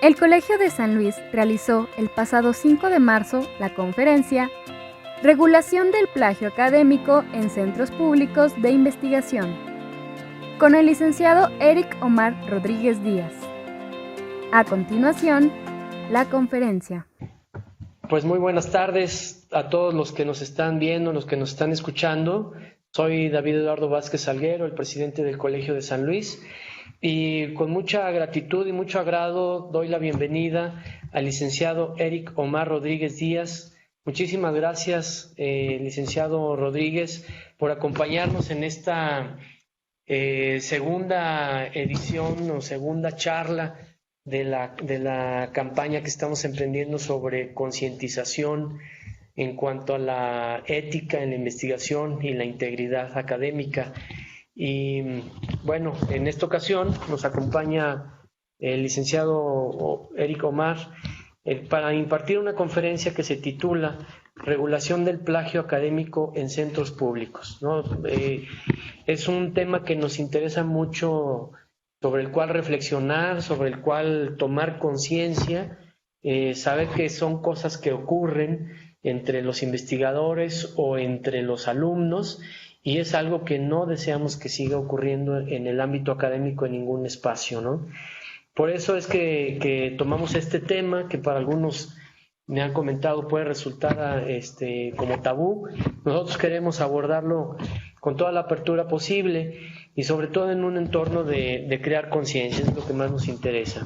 El Colegio de San Luis realizó el pasado 5 de marzo la conferencia Regulación del plagio académico en centros públicos de investigación, con el licenciado Eric Omar Rodríguez Díaz. A continuación, la conferencia. Pues muy buenas tardes a todos los que nos están viendo, los que nos están escuchando. Soy David Eduardo Vázquez Salguero, el presidente del Colegio de San Luis, y con mucha gratitud y mucho agrado doy la bienvenida al licenciado Eric Omar Rodríguez Díaz. Muchísimas gracias, licenciado Rodríguez, por acompañarnos en esta segunda edición o segunda charla de la campaña que estamos emprendiendo sobre concientización en cuanto a la ética en la investigación y la integridad académica. Y bueno, en esta ocasión nos acompaña el licenciado Eric Omar para impartir una conferencia que se titula Regulación del plagio académico en centros públicos, ¿no? Es un tema que nos interesa mucho, sobre el cual reflexionar, sobre el cual tomar conciencia, saber que son cosas que ocurren entre los investigadores o entre los alumnos, y es algo que no deseamos que siga ocurriendo en el ámbito académico en ningún espacio, ¿no? Por eso es que tomamos este tema, que para algunos me han comentado puede resultar como tabú. Nosotros queremos abordarlo con toda la apertura posible y sobre todo en un entorno de crear conciencia, es lo que más nos interesa.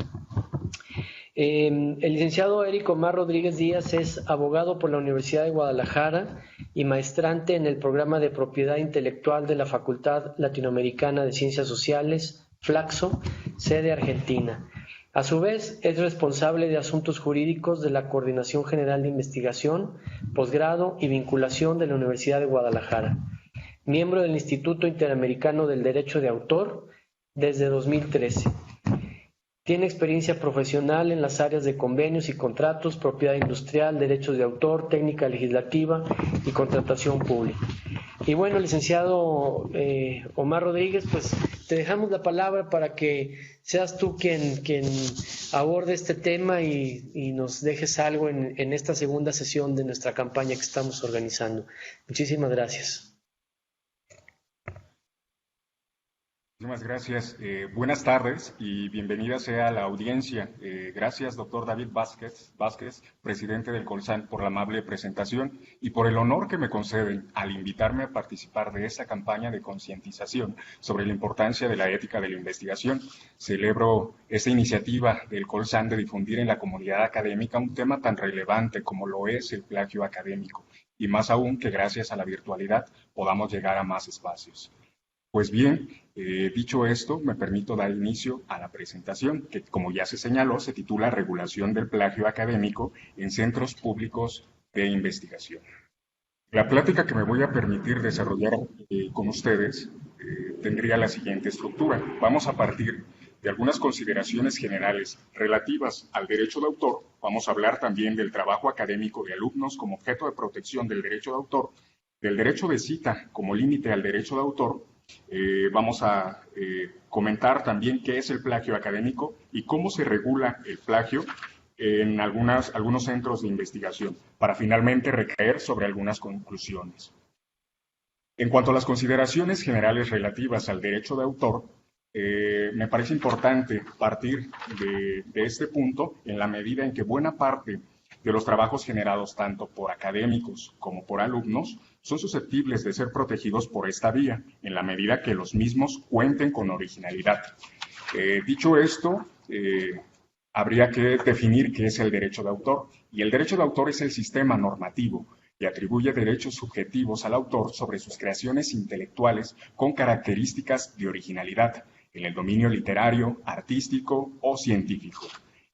El licenciado Eric Omar Rodríguez Díaz es abogado por la Universidad de Guadalajara y maestrante en el programa de propiedad intelectual de la Facultad Latinoamericana de Ciencias Sociales, Flaxo, sede Argentina. A su vez, es responsable de asuntos jurídicos de la Coordinación General de Investigación, Posgrado y Vinculación de la Universidad de Guadalajara. Miembro del Instituto Interamericano del Derecho de Autor desde 2013. Tiene experiencia profesional en las áreas de convenios y contratos, propiedad industrial, derechos de autor, técnica legislativa y contratación pública. Y bueno, licenciado Omar Rodríguez, pues te dejamos la palabra para que seas tú quien aborde este tema y nos dejes algo en esta segunda sesión de nuestra campaña que estamos organizando. Muchísimas gracias. Muchísimas gracias. Buenas tardes y bienvenida sea la audiencia. Gracias, doctor David Vázquez, presidente del Colsan, por la amable presentación y por el honor que me conceden al invitarme a participar de esta campaña de concientización sobre la importancia de la ética de la investigación. Celebro esta iniciativa del Colsan de difundir en la comunidad académica un tema tan relevante como lo es el plagio académico, y más aún que gracias a la virtualidad podamos llegar a más espacios. Pues bien, dicho esto, me permito dar inicio a la presentación, que como ya se señaló, se titula Regulación del plagio académico en centros públicos de investigación. La plática que me voy a permitir desarrollar con ustedes tendría la siguiente estructura. Vamos a partir de algunas consideraciones generales relativas al derecho de autor. Vamos a hablar también del trabajo académico de alumnos como objeto de protección del derecho de autor, del derecho de cita como límite al derecho de autor. Vamos a comentar también qué es el plagio académico y cómo se regula el plagio en algunos centros de investigación, para finalmente recaer sobre algunas conclusiones. En cuanto a las consideraciones generales relativas al derecho de autor, me parece importante partir de este punto en la medida en que buena parte de los trabajos generados tanto por académicos como por alumnos son susceptibles de ser protegidos por esta vía, en la medida que los mismos cuenten con originalidad. Dicho esto, habría que definir qué es el derecho de autor, y el derecho de autor es el sistema normativo que atribuye derechos subjetivos al autor sobre sus creaciones intelectuales con características de originalidad, en el dominio literario, artístico o científico.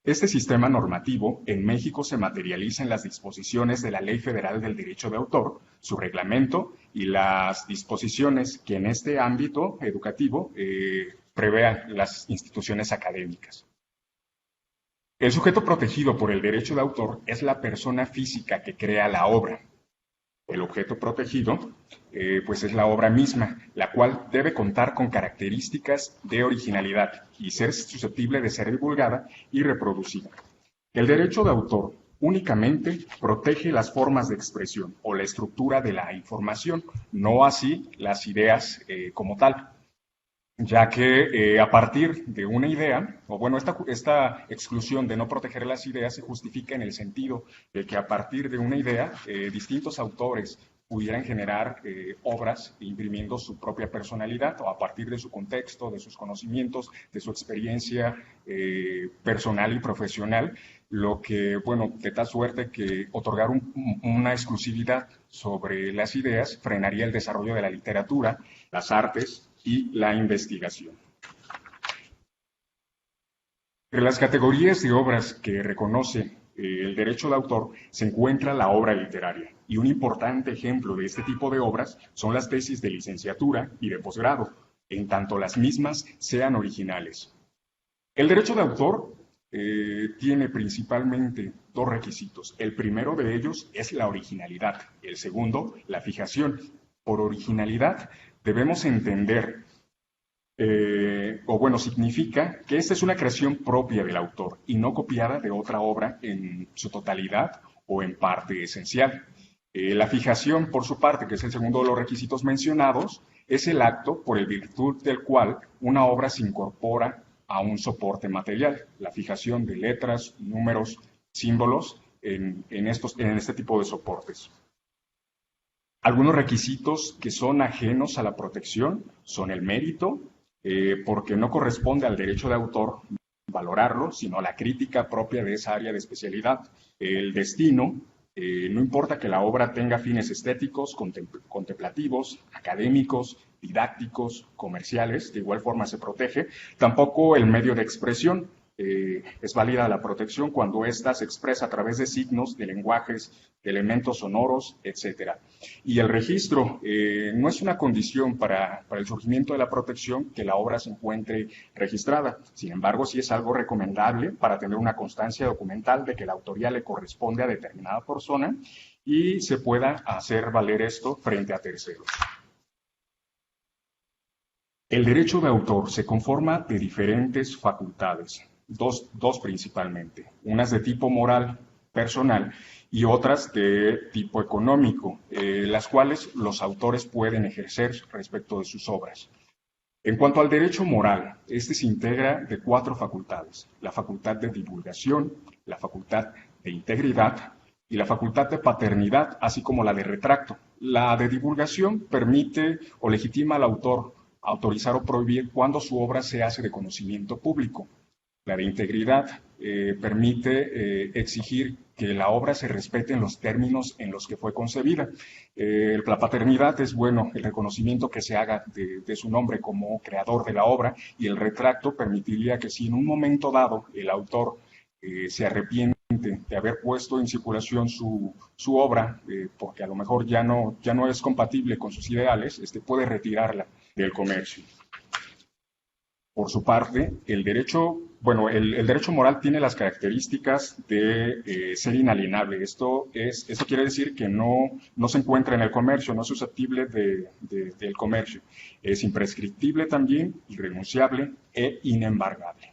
Este sistema normativo en México se materializa en las disposiciones de la Ley Federal del Derecho de Autor, su reglamento y las disposiciones que en este ámbito educativo prevean las instituciones académicas. El sujeto protegido por el derecho de autor es la persona física que crea la obra. El objeto protegido, pues es la obra misma, la cual debe contar con características de originalidad y ser susceptible de ser divulgada y reproducida. El derecho de autor únicamente protege las formas de expresión o la estructura de la información, no así las ideas como tal, ya que a partir de una idea, o bueno, esta exclusión de no proteger las ideas se justifica en el sentido de que a partir de una idea, distintos autores pudieran generar obras imprimiendo su propia personalidad o a partir de su contexto, de sus conocimientos, de su experiencia personal y profesional, lo que, bueno, de tal suerte que otorgar una exclusividad sobre las ideas frenaría el desarrollo de la literatura, las artes y la investigación. Entre las categorías de obras que reconoce el derecho de autor se encuentra la obra literaria, y un importante ejemplo de este tipo de obras son las tesis de licenciatura y de posgrado, en tanto las mismas sean originales. El derecho de autor tiene principalmente dos requisitos. El primero de ellos es la originalidad, el segundo, la fijación. Por originalidad debemos entender, significa que esta es una creación propia del autor y no copiada de otra obra en su totalidad o en parte esencial. La fijación, por su parte, que es el segundo de los requisitos mencionados, es el acto por el virtud del cual una obra se incorpora a un soporte material, la fijación de letras, números, símbolos en este tipo de soportes. Algunos requisitos que son ajenos a la protección son el mérito, porque no corresponde al derecho de autor valorarlo, sino a la crítica propia de esa área de especialidad. El destino, no importa que la obra tenga fines estéticos, contemplativos, académicos, didácticos, comerciales, de igual forma se protege. Tampoco el medio de expresión. Es válida la protección cuando ésta se expresa a través de signos, de lenguajes, de elementos sonoros, etc. Y el registro no es una condición para el surgimiento de la protección que la obra se encuentre registrada. Sin embargo, sí es algo recomendable para tener una constancia documental de que la autoría le corresponde a determinada persona y se pueda hacer valer esto frente a terceros. El derecho de autor se conforma de diferentes facultades. Dos principalmente, unas de tipo moral, personal, y otras de tipo económico, las cuales los autores pueden ejercer respecto de sus obras. En cuanto al derecho moral, este se integra de 4 facultades: la facultad de divulgación, la facultad de integridad y la facultad de paternidad, así como la de retracto. La de divulgación permite o legitima al autor autorizar o prohibir cuando su obra se hace de conocimiento público. La de integridad permite exigir que la obra se respete en los términos en los que fue concebida. La paternidad es, el reconocimiento que se haga de su nombre como creador de la obra, y el retracto permitiría que si en un momento dado el autor se arrepiente de haber puesto en circulación su obra, porque a lo mejor ya no es compatible con sus ideales, puede retirarla del comercio. Por su parte, el derecho moral tiene las características de ser inalienable. Esto quiere decir que no se encuentra en el comercio, no es susceptible del comercio. Es imprescriptible también, irrenunciable e inembargable.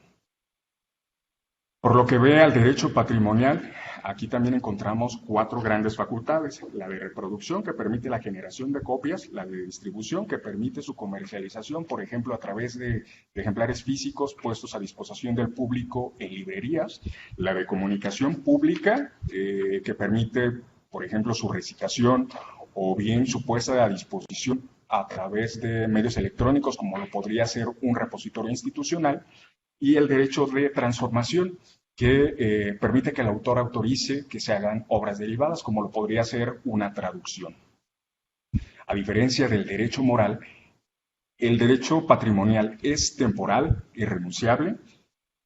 Por lo que ve al derecho patrimonial, aquí también encontramos 4 grandes facultades: la de reproducción, que permite la generación de copias; la de distribución, que permite su comercialización, por ejemplo, a través de ejemplares físicos puestos a disposición del público en librerías; la de comunicación pública, que permite, por ejemplo, su recitación o bien su puesta a disposición a través de medios electrónicos, como lo podría ser un repositorio institucional; y el derecho de transformación, que permite que el autor autorice que se hagan obras derivadas, como lo podría ser una traducción. A diferencia del derecho moral, el derecho patrimonial es temporal, irrenunciable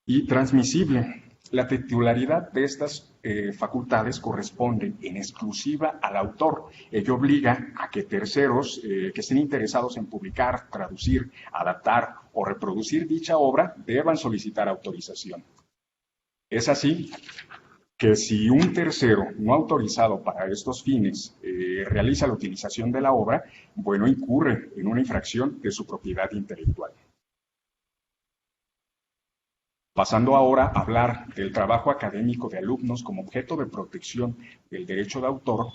y transmisible. La titularidad de estas facultades corresponde en exclusiva al autor. Ello obliga a que terceros que estén interesados en publicar, traducir, adaptar o reproducir dicha obra deban solicitar autorización. Es así que si un tercero no autorizado para estos fines realiza la utilización de la obra, bueno, incurre en una infracción de su propiedad intelectual. Pasando ahora a hablar del trabajo académico de alumnos como objeto de protección del derecho de autor,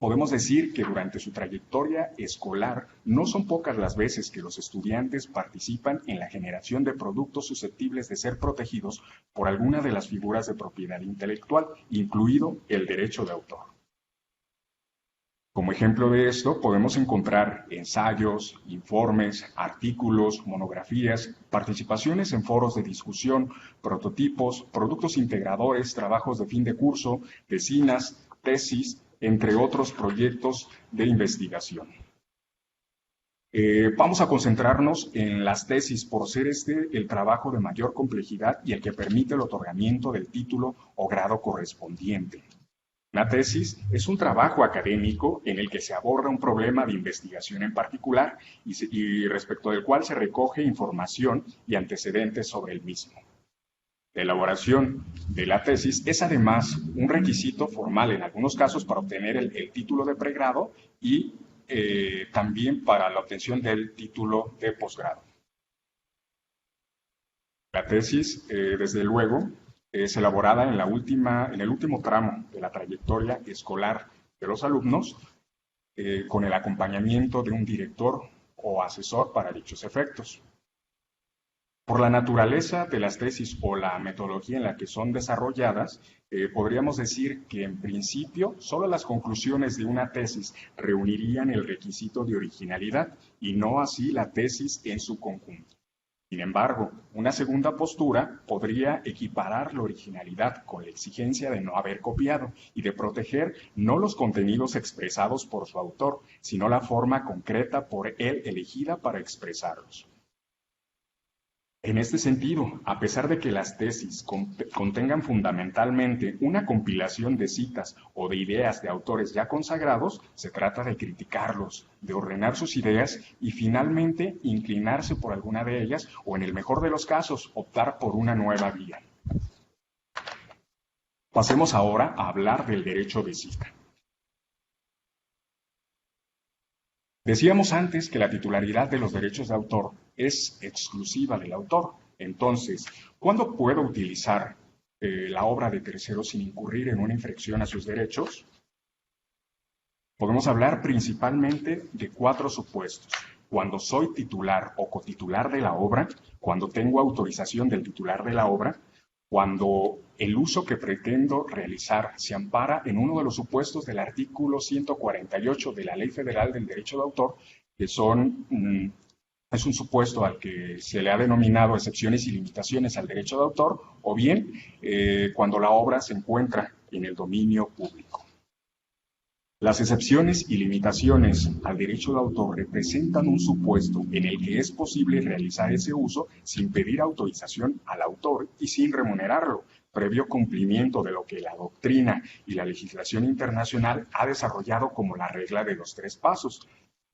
podemos decir que durante su trayectoria escolar no son pocas las veces que los estudiantes participan en la generación de productos susceptibles de ser protegidos por alguna de las figuras de propiedad intelectual, incluido el derecho de autor. Como ejemplo de esto, podemos encontrar ensayos, informes, artículos, monografías, participaciones en foros de discusión, prototipos, productos integradores, trabajos de fin de curso, tesinas, tesis, entre otros proyectos de investigación. Vamos a concentrarnos en las tesis por ser el trabajo de mayor complejidad y el que permite el otorgamiento del título o grado correspondiente. Una tesis es un trabajo académico en el que se aborda un problema de investigación en particular y respecto del cual se recoge información y antecedentes sobre el mismo. La elaboración de la tesis es además un requisito formal en algunos casos para obtener el título de pregrado y también para la obtención del título de posgrado. La tesis, desde luego, es elaborada en el último tramo de la trayectoria escolar de los alumnos, con el acompañamiento de un director o asesor para dichos efectos. Por la naturaleza de las tesis o la metodología en la que son desarrolladas, podríamos decir que en principio solo las conclusiones de una tesis reunirían el requisito de originalidad y no así la tesis en su conjunto. Sin embargo, una segunda postura podría equiparar la originalidad con la exigencia de no haber copiado y de proteger no los contenidos expresados por su autor, sino la forma concreta por él elegida para expresarlos. En este sentido, a pesar de que las tesis contengan fundamentalmente una compilación de citas o de ideas de autores ya consagrados, se trata de criticarlos, de ordenar sus ideas y finalmente inclinarse por alguna de ellas o, en el mejor de los casos, optar por una nueva vía. Pasemos ahora a hablar del derecho de cita. Decíamos antes que la titularidad de los derechos de autor es exclusiva del autor. Entonces, ¿cuándo puedo utilizar la obra de terceros sin incurrir en una infracción a sus derechos? Podemos hablar principalmente de 4 supuestos. Cuando soy titular o cotitular de la obra, cuando tengo autorización del titular de la obra, cuando el uso que pretendo realizar se ampara en uno de los supuestos del artículo 148 de la Ley Federal del Derecho de Autor, que es un supuesto al que se le ha denominado excepciones y limitaciones al derecho de autor, o bien cuando la obra se encuentra en el dominio público. Las excepciones y limitaciones al derecho de autor representan un supuesto en el que es posible realizar ese uso sin pedir autorización al autor y sin remunerarlo, previo cumplimiento de lo que la doctrina y la legislación internacional ha desarrollado como la regla de los 3 pasos.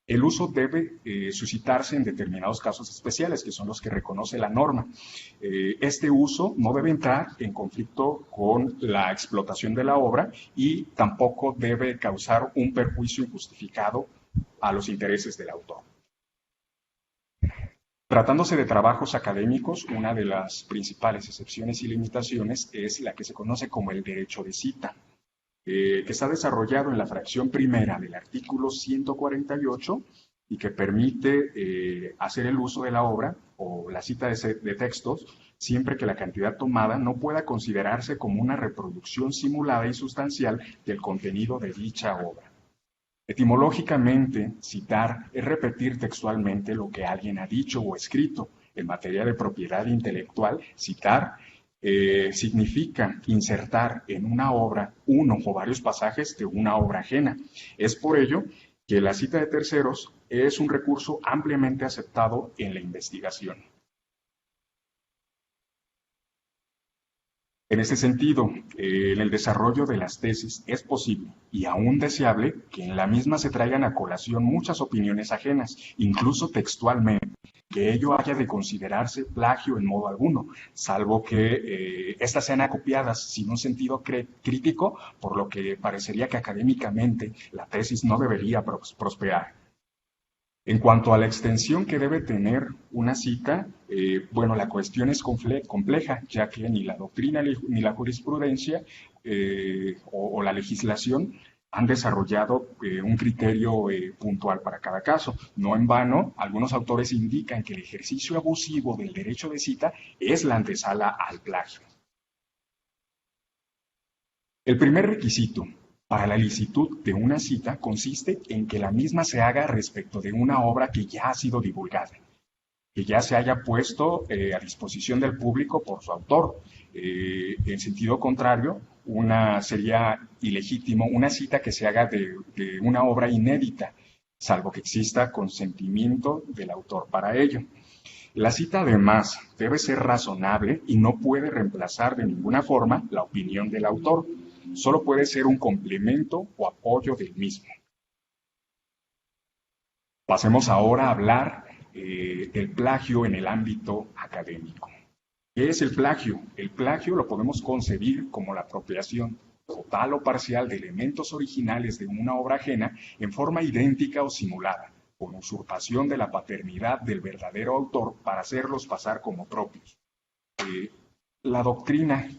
El uso debe suscitarse en determinados casos especiales, que son los que reconoce la norma. Este uso no debe entrar en conflicto con la explotación de la obra y tampoco debe causar un perjuicio injustificado a los intereses del autor. Tratándose de trabajos académicos, una de las principales excepciones y limitaciones es la que se conoce como el derecho de cita, que está desarrollado en la fracción primera del artículo 148 y que permite hacer el uso de la obra o la cita de textos siempre que la cantidad tomada no pueda considerarse como una reproducción simulada y sustancial del contenido de dicha obra. Etimológicamente, citar es repetir textualmente lo que alguien ha dicho o escrito. En materia de propiedad intelectual, citar significa insertar en una obra uno o varios pasajes de una obra ajena. Es por ello que la cita de terceros es un recurso ampliamente aceptado en la investigación. En este sentido, en el desarrollo de las tesis es posible y aún deseable que en la misma se traigan a colación muchas opiniones ajenas, incluso textualmente, que ello haya de considerarse plagio en modo alguno, salvo que éstas sean acopiadas sin un sentido crítico, por lo que parecería que académicamente la tesis no debería prosperar. En cuanto a la extensión que debe tener una cita, bueno, la cuestión es compleja, ya que ni la doctrina ni la jurisprudencia o la legislación han desarrollado un criterio puntual para cada caso. No en vano, algunos autores indican que el ejercicio abusivo del derecho de cita es la antesala al plagio. El primer requisito para la licitud de una cita consiste en que la misma se haga respecto de una obra que ya ha sido divulgada, que ya se haya puesto a disposición del público por su autor. En sentido contrario, sería ilegítimo una cita que se haga de una obra inédita, salvo que exista consentimiento del autor para ello. La cita, además, debe ser razonable y no puede reemplazar de ninguna forma la opinión del autor. Solo puede ser un complemento o apoyo del mismo. Pasemos ahora a hablar del plagio en el ámbito académico. ¿Qué es el plagio? El plagio lo podemos concebir como la apropiación total o parcial de elementos originales de una obra ajena en forma idéntica o simulada, con usurpación de la paternidad del verdadero autor para hacerlos pasar como propios. La doctrina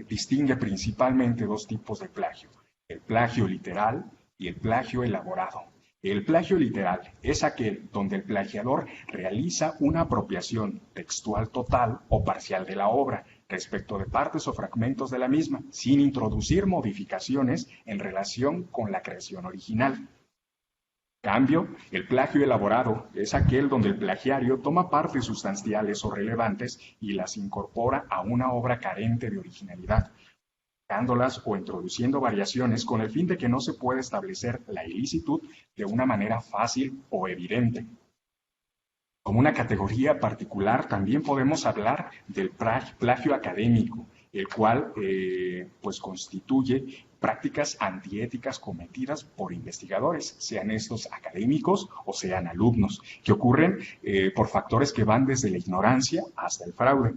distingue principalmente dos tipos de plagio: el plagio literal y el plagio elaborado. El plagio literal es aquel donde el plagiador realiza una apropiación textual total o parcial de la obra respecto de partes o fragmentos de la misma, sin introducir modificaciones en relación con la creación original. En cambio, el plagio elaborado es aquel donde el plagiario toma partes sustanciales o relevantes y las incorpora a una obra carente de originalidad, dándolas o introduciendo variaciones con el fin de que no se pueda establecer la ilicitud de una manera fácil o evidente. Como una categoría particular, también podemos hablar del plagio académico, el cual pues constituye prácticas antiéticas cometidas por investigadores, sean estos académicos o sean alumnos, que ocurren por factores que van desde la ignorancia hasta el fraude.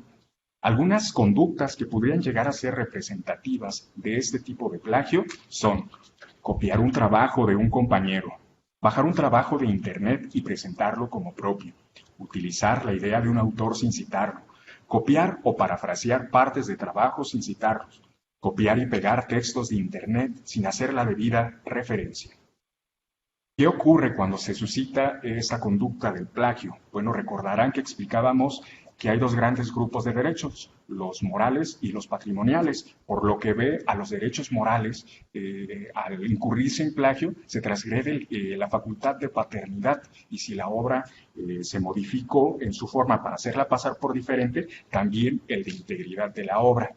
Algunas conductas que podrían llegar a ser representativas de este tipo de plagio son copiar un trabajo de un compañero, bajar un trabajo de internet y presentarlo como propio, utilizar la idea de un autor sin citarlo, copiar o parafrasear partes de trabajos sin citarlos, copiar y pegar textos de internet sin hacer la debida referencia. ¿Qué ocurre cuando se suscita esta conducta del plagio? Bueno, recordarán que explicábamos que hay dos grandes grupos de derechos, los morales y los patrimoniales, por lo que ve a los derechos morales, al incurrirse en plagio, se transgrede la facultad de paternidad, y si la obra se modificó en su forma para hacerla pasar por diferente, también el de integridad de la obra.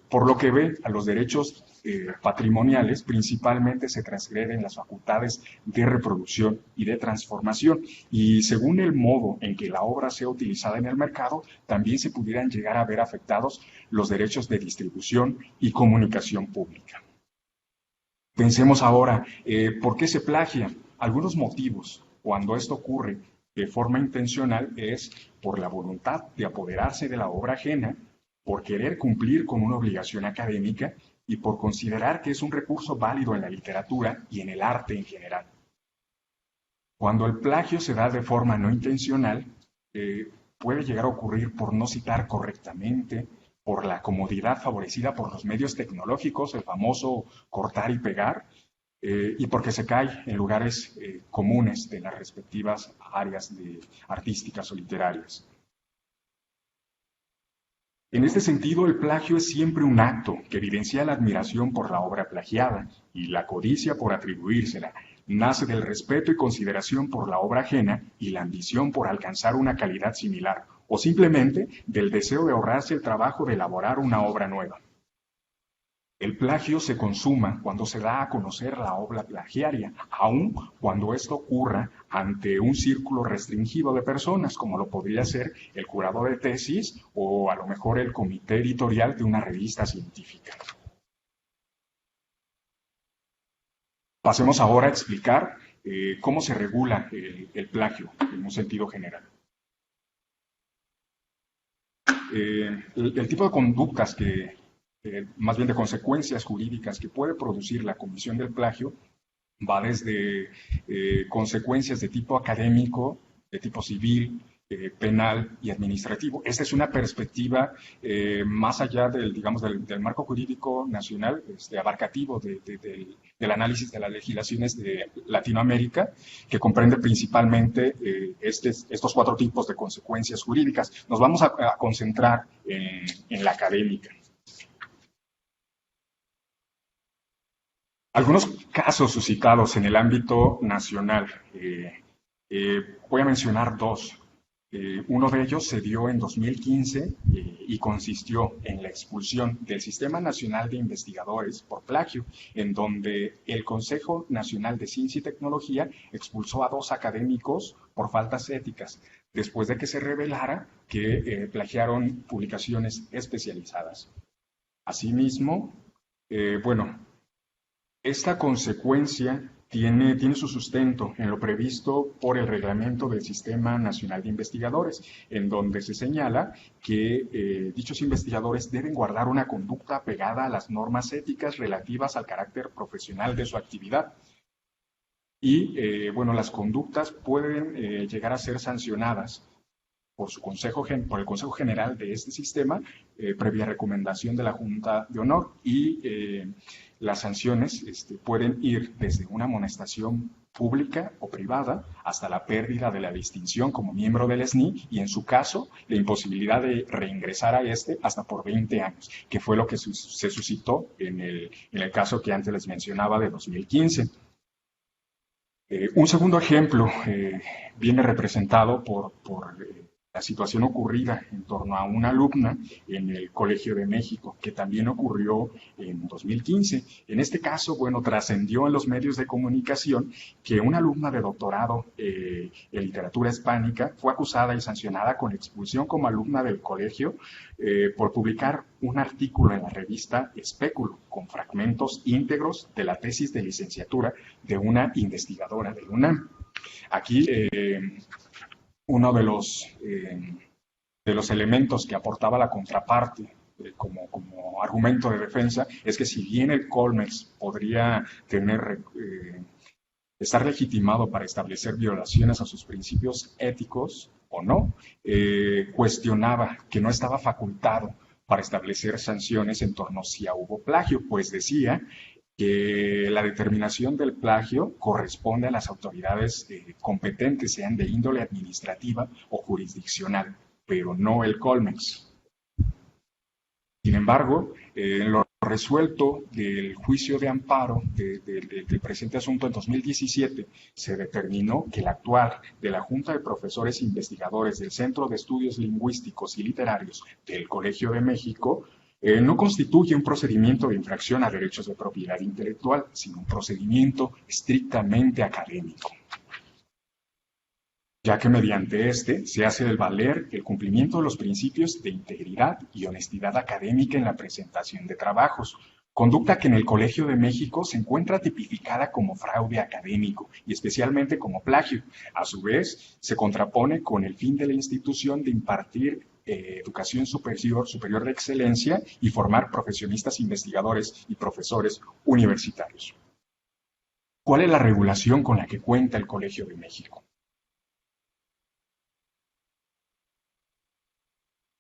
Por lo que ve a los derechos patrimoniales, principalmente se transgreden las facultades de reproducción y de transformación, y según el modo en que la obra sea utilizada en el mercado, también se pudieran llegar a ver afectados los derechos de distribución y comunicación pública. Pensemos ahora, ¿por qué se plagia? Algunos motivos, cuando esto ocurre de forma intencional, es por la voluntad de apoderarse de la obra ajena, por querer cumplir con una obligación académica y por considerar que es un recurso válido en la literatura y en el arte en general. Cuando el plagio se da de forma no intencional, puede llegar a ocurrir por no citar correctamente, por la comodidad favorecida por los medios tecnológicos, el famoso cortar y pegar, y porque se cae en lugares comunes de las respectivas áreas artísticas o literarias. En este sentido, el plagio es siempre un acto que evidencia la admiración por la obra plagiada y la codicia por atribuírsela. Nace del respeto y consideración por la obra ajena y la ambición por alcanzar una calidad similar, o simplemente del deseo de ahorrarse el trabajo de elaborar una obra nueva. El plagio se consuma cuando se da a conocer la obra plagiaria, aun cuando esto ocurra ante un círculo restringido de personas, como lo podría ser el jurado de tesis o a lo mejor el comité editorial de una revista científica. Pasemos ahora a explicar cómo se regula el plagio en un sentido general. El tipo de conductas más bien de consecuencias jurídicas que puede producir la comisión del plagio va desde consecuencias de tipo académico, de tipo civil, penal y administrativo. Esta es una perspectiva más allá del marco jurídico nacional, abarcativo del análisis de las legislaciones de Latinoamérica, que comprende principalmente estos 4 tipos de consecuencias jurídicas. Nos vamos a concentrar en la académica. Algunos casos suscitados en el ámbito nacional. Voy a mencionar 2. Uno de ellos se dio en 2015 y consistió en la expulsión del Sistema Nacional de Investigadores por plagio, en donde el Consejo Nacional de Ciencia y Tecnología expulsó a 2 académicos por faltas éticas, después de que se revelara que plagiaron publicaciones especializadas. Asimismo, esta consecuencia tiene su sustento en lo previsto por el reglamento del Sistema Nacional de Investigadores, en donde se señala que dichos investigadores deben guardar una conducta apegada a las normas éticas relativas al carácter profesional de su actividad. Y, las conductas pueden llegar a ser sancionadas por el Consejo General de este sistema, previa recomendación de la Junta de Honor, y las sanciones pueden ir desde una amonestación pública o privada hasta la pérdida de la distinción como miembro del SNI y, en su caso, la imposibilidad de reingresar a hasta por 20 años, que fue lo que se suscitó en el caso que antes les mencionaba de 2015. Un segundo ejemplo viene representado por la situación ocurrida en torno a una alumna en el Colegio de México, que también ocurrió en 2015. En este caso, trascendió en los medios de comunicación que una alumna de doctorado en literatura hispánica fue acusada y sancionada con expulsión como alumna del colegio por publicar un artículo en la revista Espéculo con fragmentos íntegros de la tesis de licenciatura de una investigadora de la UNAM. Aquí, uno de los elementos que aportaba la contraparte como argumento de defensa es que, si bien el Colmex podría estar legitimado para establecer violaciones a sus principios éticos o no, cuestionaba que no estaba facultado para establecer sanciones en torno si hubo plagio, pues decía que la determinación del plagio corresponde a las autoridades competentes, sean de índole administrativa o jurisdiccional, pero no el Colmex. Sin embargo, en lo resuelto del juicio de amparo del presente asunto en 2017, se determinó que el actuar de la Junta de Profesores Investigadores del Centro de Estudios Lingüísticos y Literarios del Colegio de México no constituye un procedimiento de infracción a derechos de propiedad intelectual, sino un procedimiento estrictamente académico, ya que mediante se hace del valer el cumplimiento de los principios de integridad y honestidad académica en la presentación de trabajos, conducta que en el Colegio de México se encuentra tipificada como fraude académico y especialmente como plagio. A su vez, se contrapone con el fin de la institución de impartir educación superior de excelencia y formar profesionistas investigadores y profesores universitarios. ¿Cuál es la regulación con la que cuenta el Colegio de México?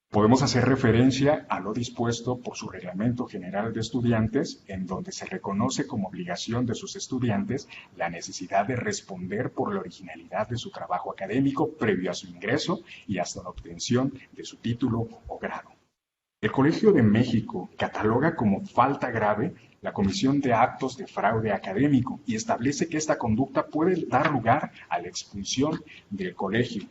Podemos hacer referencia a lo dispuesto por su Reglamento General de Estudiantes, en donde se reconoce como obligación de sus estudiantes la necesidad de responder por la originalidad de su trabajo académico previo a su ingreso y hasta la obtención de su título o grado. El Colegio de México cataloga como falta grave la comisión de actos de fraude académico y establece que esta conducta puede dar lugar a la expulsión del colegio.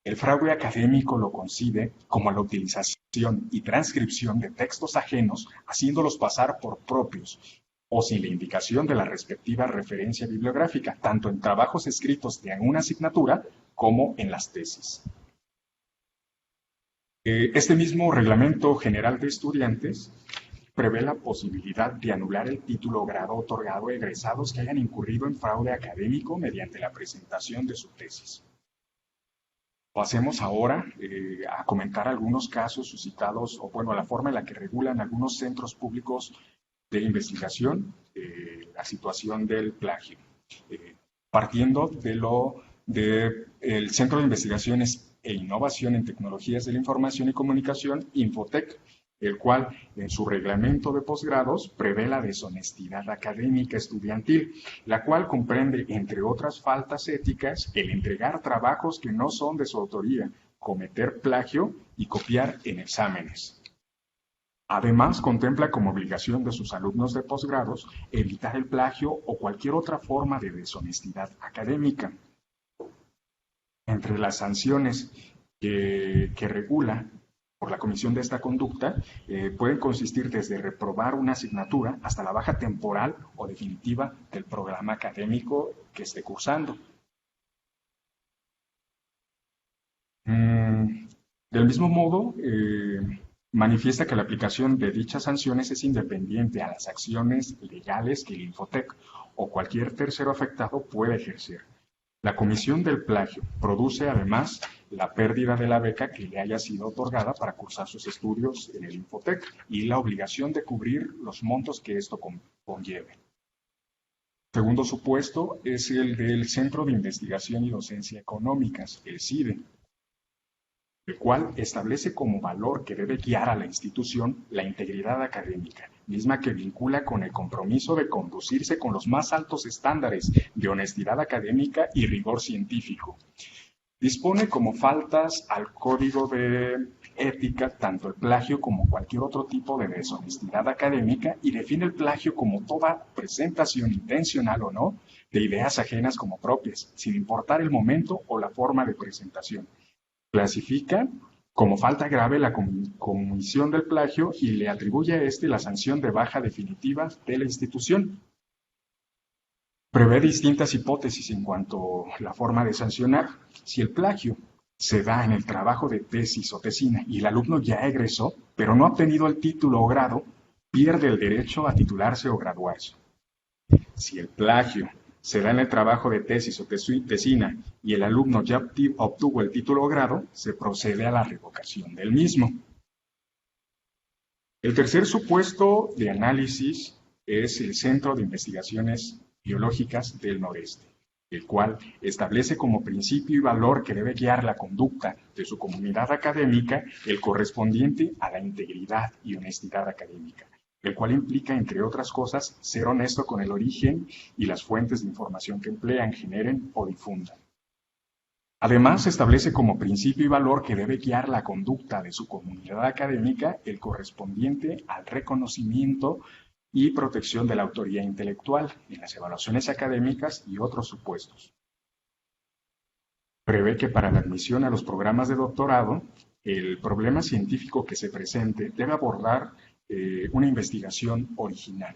El fraude académico lo concibe como la utilización y transcripción de textos ajenos, haciéndolos pasar por propios, o sin la indicación de la respectiva referencia bibliográfica, tanto en trabajos escritos de una asignatura como en las tesis. Este mismo Reglamento General de Estudiantes prevé la posibilidad de anular el título o grado otorgado a egresados que hayan incurrido en fraude académico mediante la presentación de su tesis. Pasemos ahora a comentar algunos casos suscitados, o bueno, la forma en la que regulan algunos centros públicos de investigación la situación del plagio. Partiendo del Centro de Investigaciones e Innovación en Tecnologías de la Información y Comunicación, Infotec, el cual en su reglamento de posgrados prevé la deshonestidad académica estudiantil, la cual comprende, entre otras faltas éticas, el entregar trabajos que no son de su autoría, cometer plagio y copiar en exámenes. Además, contempla como obligación de sus alumnos de posgrados evitar el plagio o cualquier otra forma de deshonestidad académica. Entre las sanciones que regula por la comisión de esta conducta, pueden consistir desde reprobar una asignatura hasta la baja temporal o definitiva del programa académico que esté cursando. Del mismo modo, manifiesta que la aplicación de dichas sanciones es independiente a las acciones legales que el Infotec o cualquier tercero afectado puede ejercer. La comisión del plagio produce además la pérdida de la beca que le haya sido otorgada para cursar sus estudios en el Infotec y la obligación de cubrir los montos que esto conlleve. Segundo supuesto es el del Centro de Investigación y Docencia Económicas, el CIDE, el cual establece como valor que debe guiar a la institución la integridad académica, misma que vincula con el compromiso de conducirse con los más altos estándares de honestidad académica y rigor científico. Dispone como faltas al Código de Ética tanto el plagio como cualquier otro tipo de deshonestidad académica y define el plagio como toda presentación intencional o no de ideas ajenas como propias, sin importar el momento o la forma de presentación. Clasifica como falta grave la comisión del plagio y le atribuye a este la sanción de baja definitiva de la institución. Prevé distintas hipótesis en cuanto a la forma de sancionar. Si el plagio se da en el trabajo de tesis o tesina y el alumno ya egresó, pero no ha obtenido el título o grado, pierde el derecho a titularse o graduarse. Si el plagio se da en el trabajo de tesis o tesina y el alumno ya obtuvo el título o grado, se procede a la revocación del mismo. El tercer supuesto de análisis es el Centro de Investigaciones Biológicas del Noreste, el cual establece como principio y valor que debe guiar la conducta de su comunidad académica el correspondiente a la integridad y honestidad académica, el cual implica, entre otras cosas, ser honesto con el origen y las fuentes de información que emplean, generen o difundan. Además, establece como principio y valor que debe guiar la conducta de su comunidad académica el correspondiente al reconocimiento y protección de la autoría intelectual en las evaluaciones académicas y otros supuestos. Prevé que para la admisión a los programas de doctorado, el problema científico que se presente debe abordar una investigación original.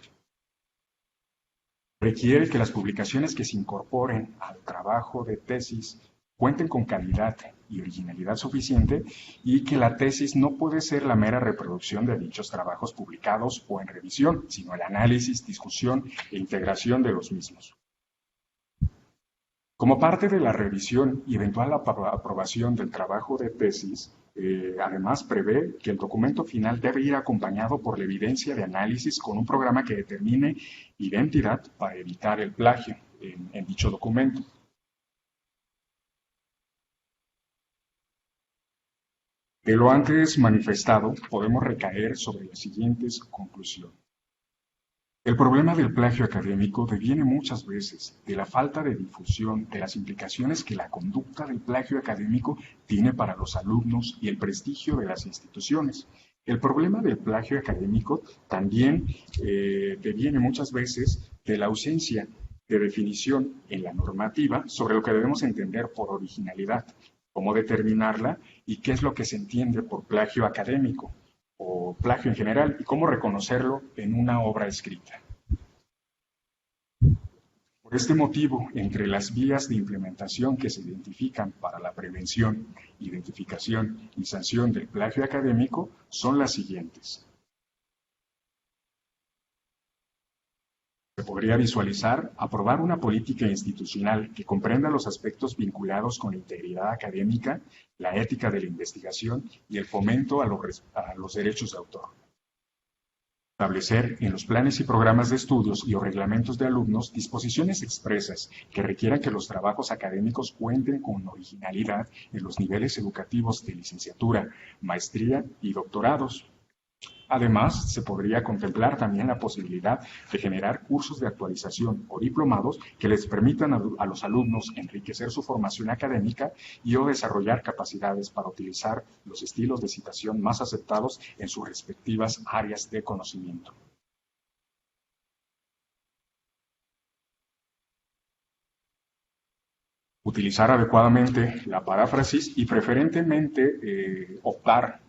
Requiere que las publicaciones que se incorporen al trabajo de tesis cuenten con calidad y originalidad suficiente y que la tesis no puede ser la mera reproducción de dichos trabajos publicados o en revisión, sino el análisis, discusión e integración de los mismos. Como parte de la revisión y eventual aprobación del trabajo de tesis, además prevé que el documento final debe ir acompañado por la evidencia de análisis con un programa que determine identidad para evitar el plagio en dicho documento. De lo antes manifestado, podemos recaer sobre las siguientes conclusiones. El problema del plagio académico deviene muchas veces de la falta de difusión de las implicaciones que la conducta del plagio académico tiene para los alumnos y el prestigio de las instituciones. El problema del plagio académico también deviene muchas veces de la ausencia de definición en la normativa sobre lo que debemos entender por originalidad, cómo determinarla y qué es lo que se entiende por plagio académico o plagio en general y cómo reconocerlo en una obra escrita. Por este motivo, entre las vías de implementación que se identifican para la prevención, identificación y sanción del plagio académico son las siguientes. Se podría visualizar aprobar una política institucional que comprenda los aspectos vinculados con la integridad académica, la ética de la investigación y el fomento a los derechos de autor. Establecer en los planes y programas de estudios y o reglamentos de alumnos disposiciones expresas que requieran que los trabajos académicos cuenten con originalidad en los niveles educativos de licenciatura, maestría y doctorados. Además, se podría contemplar también la posibilidad de generar cursos de actualización o diplomados que les permitan a los alumnos enriquecer su formación académica y o desarrollar capacidades para utilizar los estilos de citación más aceptados en sus respectivas áreas de conocimiento. Utilizar adecuadamente la paráfrasis y preferentemente optar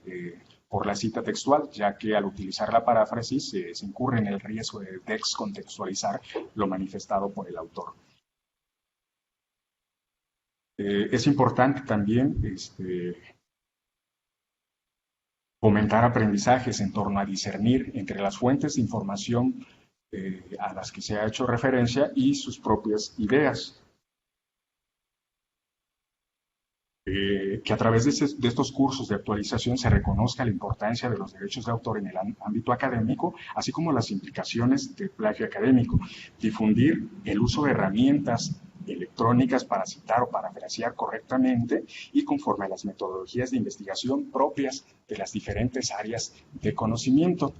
por la cita textual, ya que al utilizar la paráfrasis se incurre en el riesgo de descontextualizar lo manifestado por el autor. Es importante también fomentar aprendizajes en torno a discernir entre las fuentes de información a las que se ha hecho referencia y sus propias ideas. Que a través de estos cursos de actualización se reconozca la importancia de los derechos de autor en el ámbito académico, así como las implicaciones del plagio académico. Difundir el uso de herramientas electrónicas para citar o parafrasear correctamente y conforme a las metodologías de investigación propias de las diferentes áreas de conocimiento.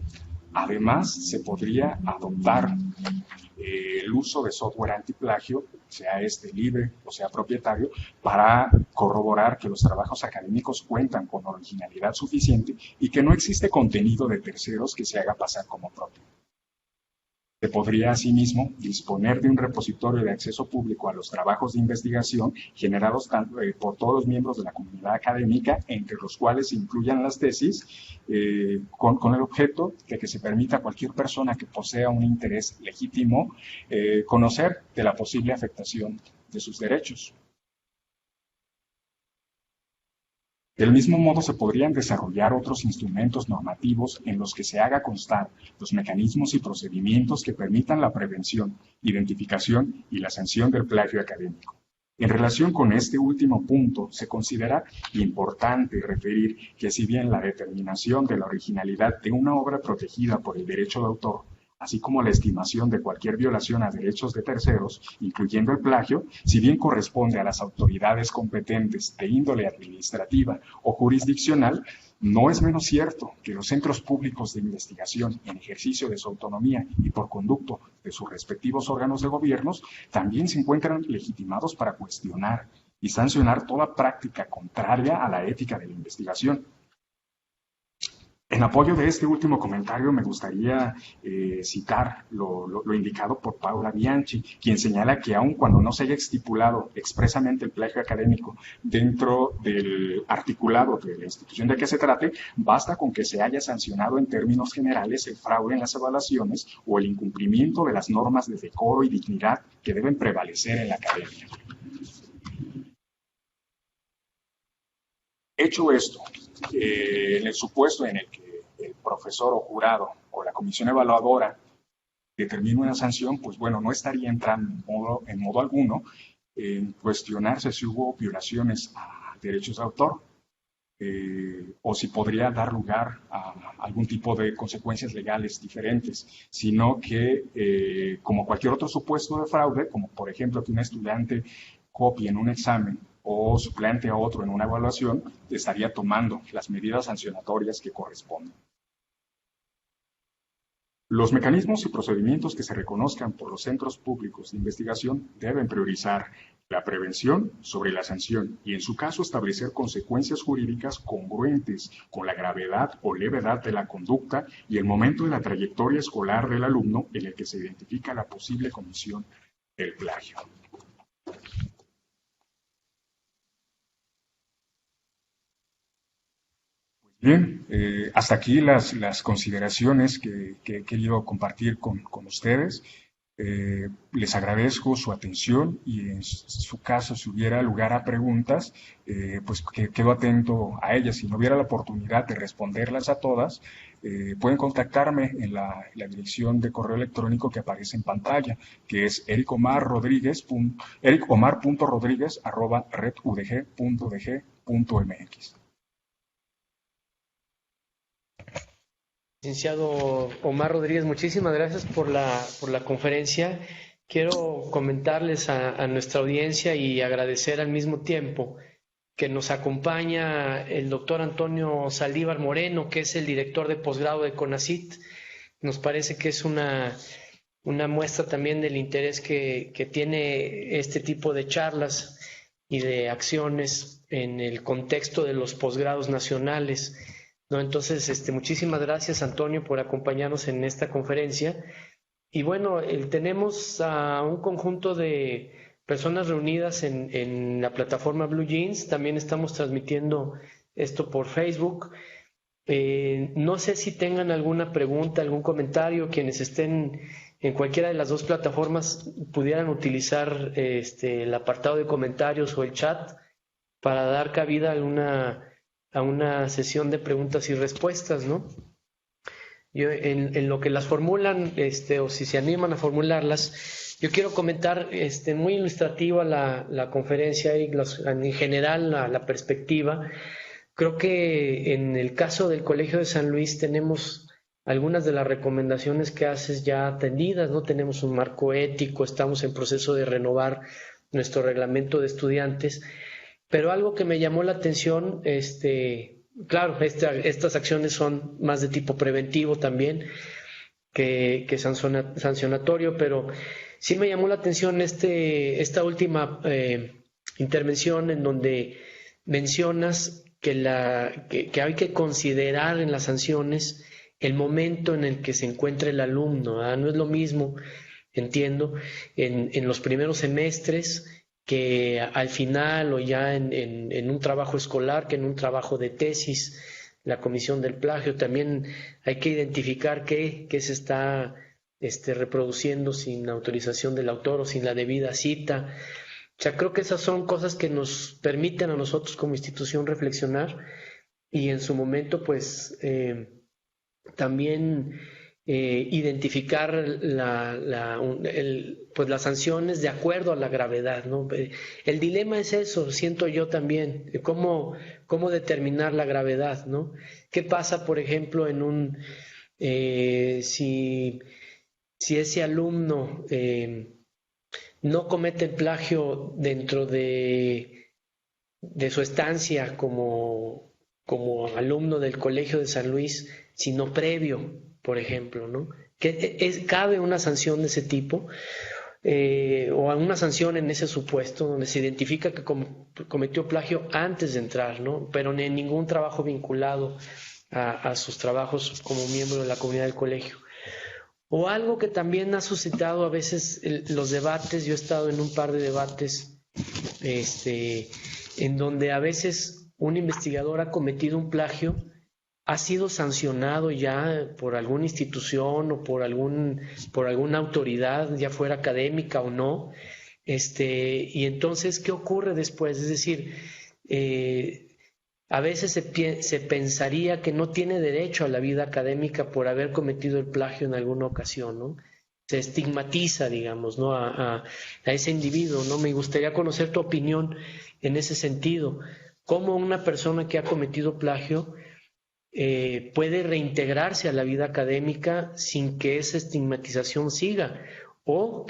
Además, se podría adoptar el uso de software antiplagio, sea libre o sea propietario, para corroborar que los trabajos académicos cuentan con originalidad suficiente y que no existe contenido de terceros que se haga pasar como propio. Se podría asimismo disponer de un repositorio de acceso público a los trabajos de investigación generados por todos los miembros de la comunidad académica, entre los cuales se incluyan las tesis, con el objeto de que se permita a cualquier persona que posea un interés legítimo conocer de la posible afectación de sus derechos. Del mismo modo, se podrían desarrollar otros instrumentos normativos en los que se haga constar los mecanismos y procedimientos que permitan la prevención, identificación y la sanción del plagio académico. En relación con este último punto, se considera importante referir que si bien la determinación de la originalidad de una obra protegida por el derecho de autor, así como la estimación de cualquier violación a derechos de terceros, incluyendo el plagio, si bien corresponde a las autoridades competentes de índole administrativa o jurisdiccional, no es menos cierto que los centros públicos de investigación, en ejercicio de su autonomía y por conducto de sus respectivos órganos de gobiernos, también se encuentran legitimados para cuestionar y sancionar toda práctica contraria a la ética de la investigación. En apoyo de este último comentario me gustaría citar lo indicado por Paula Bianchi, quien señala que aun cuando no se haya estipulado expresamente el plagio académico dentro del articulado de la institución de que se trate, basta con que se haya sancionado en términos generales el fraude en las evaluaciones o el incumplimiento de las normas de decoro y dignidad que deben prevalecer en la academia. Hecho esto, en el supuesto en el que el profesor o jurado o la comisión evaluadora determine una sanción, pues bueno, no estaría entrando en modo alguno en cuestionarse si hubo violaciones a derechos de autor o si podría dar lugar a algún tipo de consecuencias legales diferentes, sino que como cualquier otro supuesto de fraude, como por ejemplo que un estudiante copie en un examen o suplante a otro en una evaluación, estaría tomando las medidas sancionatorias que corresponden. Los mecanismos y procedimientos que se reconozcan por los centros públicos de investigación deben priorizar la prevención sobre la sanción y, en su caso, establecer consecuencias jurídicas congruentes con la gravedad o levedad de la conducta y el momento de la trayectoria escolar del alumno en el que se identifica la posible comisión del plagio. Bien, hasta aquí las consideraciones que he querido compartir con ustedes. Les agradezco su atención y en su caso, si hubiera lugar a preguntas, pues que quedo atento a ellas. Si no hubiera la oportunidad de responderlas a todas, pueden contactarme en la dirección de correo electrónico que aparece en pantalla, que es ericomar.rodriguez@redudg.dg.mx. Licenciado Omar Rodríguez, muchísimas gracias por la conferencia. Quiero comentarles a nuestra audiencia y agradecer al mismo tiempo que nos acompaña el doctor Antonio Saldívar Moreno, que es el director de posgrado de CONACYT. Nos parece que es una muestra también del interés que tiene este tipo de charlas y de acciones en el contexto de los posgrados nacionales, ¿no? Entonces, muchísimas gracias, Antonio, por acompañarnos en esta conferencia. Y bueno, tenemos a un conjunto de personas reunidas en la plataforma Blue Jeans. También estamos transmitiendo esto por Facebook. No sé si tengan alguna pregunta, algún comentario. Quienes estén en cualquiera de las dos plataformas pudieran utilizar el apartado de comentarios o el chat para dar cabida a una sesión de preguntas y respuestas, ¿no? Yo, en lo que las formulan, o si se animan a formularlas, yo quiero comentar muy ilustrativa la conferencia y en general la perspectiva. Creo que en el caso del Colegio de San Luis tenemos algunas de las recomendaciones que haces ya atendidas, ¿no? Tenemos un marco ético, estamos en proceso de renovar nuestro reglamento de estudiantes, pero algo que me llamó la atención, claro, estas acciones son más de tipo preventivo también que sancionatorio, pero sí me llamó la atención esta última intervención en donde mencionas que hay que considerar en las sanciones el momento en el que se encuentra el alumno, ¿verdad? No es lo mismo, entiendo, en los primeros semestres que al final o ya en un trabajo escolar que en un trabajo de tesis. La comisión del plagio también hay que identificar qué se está reproduciendo sin autorización del autor o sin la debida cita. O sea, creo que esas son cosas que nos permiten a nosotros como institución reflexionar y en su momento pues también identificar pues las sanciones de acuerdo a la gravedad, ¿no? El dilema es eso, siento yo también, cómo determinar la gravedad, ¿no? ¿Qué pasa, por ejemplo, si ese alumno no comete plagio dentro de su estancia como alumno del Colegio de San Luis, sino previo, por ejemplo, ¿no? ¿Cabe una sanción de ese tipo? O una sanción en ese supuesto donde se identifica que cometió plagio antes de entrar, ¿no? Pero en ningún trabajo vinculado a sus trabajos como miembro de la comunidad del colegio. O algo que también ha suscitado a veces los debates. Yo he estado en un par de debates en donde a veces un investigador ha cometido un plagio, ha sido sancionado ya por alguna institución o por alguna autoridad, ya fuera académica o no, y entonces, ¿qué ocurre después? Es decir, a veces se pensaría que no tiene derecho a la vida académica por haber cometido el plagio en alguna ocasión, ¿no? Se estigmatiza, digamos, ¿no? a ese individuo, ¿no? Me gustaría conocer tu opinión en ese sentido. ¿Cómo una persona que ha cometido plagio puede reintegrarse a la vida académica sin que esa estigmatización siga? ¿O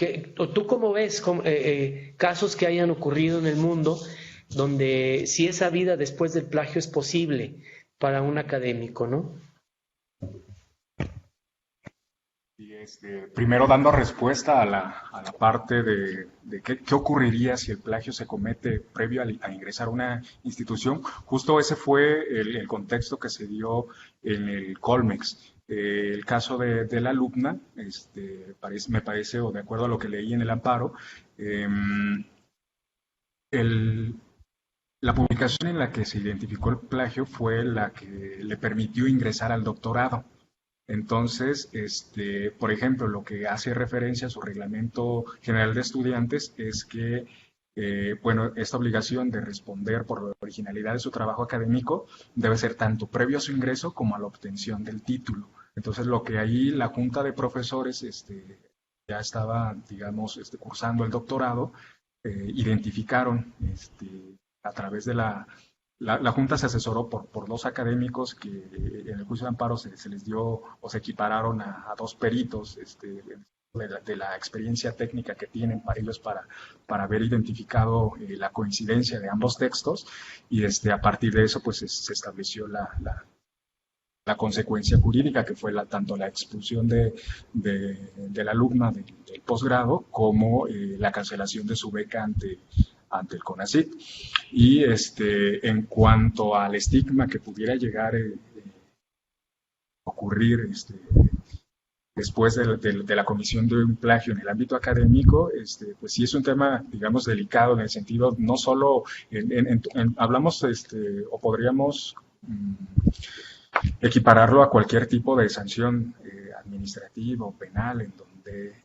tú cómo ves casos que hayan ocurrido en el mundo donde si esa vida después del plagio es posible para un académico, ¿no? Y primero dando respuesta a la parte de qué ocurriría si el plagio se comete previo a ingresar a una institución. Justo ese fue el contexto que se dio en el Colmex. El caso de la alumna, me parece, o de acuerdo a lo que leí en el amparo, la publicación en la que se identificó el plagio fue la que le permitió ingresar al doctorado. Entonces, por ejemplo, lo que hace referencia a su reglamento general de estudiantes es que bueno, esta obligación de responder por la originalidad de su trabajo académico debe ser tanto previo a su ingreso como a la obtención del título. Entonces, lo que ahí la Junta de Profesores ya estaba, digamos, cursando el doctorado, identificaron a través de la Junta se asesoró por dos académicos que en el juicio de amparo se les dio o se equipararon a dos peritos de la experiencia técnica que tienen para ellos para haber identificado la coincidencia de ambos textos y a partir de eso pues se estableció la consecuencia jurídica que fue tanto la expulsión de la alumna del posgrado como la cancelación de su beca ante el CONACYT. Y en cuanto al estigma que pudiera llegar a ocurrir después de la comisión de un plagio en el ámbito académico, pues sí es un tema, digamos, delicado en el sentido, no solo, hablamos o podríamos equipararlo a cualquier tipo de sanción administrativa o penal, en donde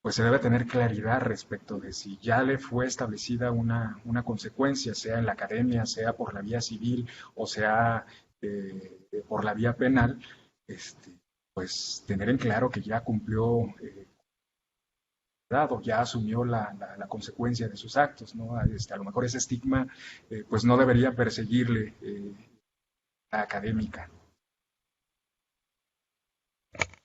pues se debe tener claridad respecto de si ya le fue establecida una consecuencia, sea en la academia, sea por la vía civil o sea por la vía penal, pues tener en claro que ya cumplió o ya asumió la consecuencia de sus actos, ¿no? A lo mejor ese estigma pues no debería perseguirle la académica.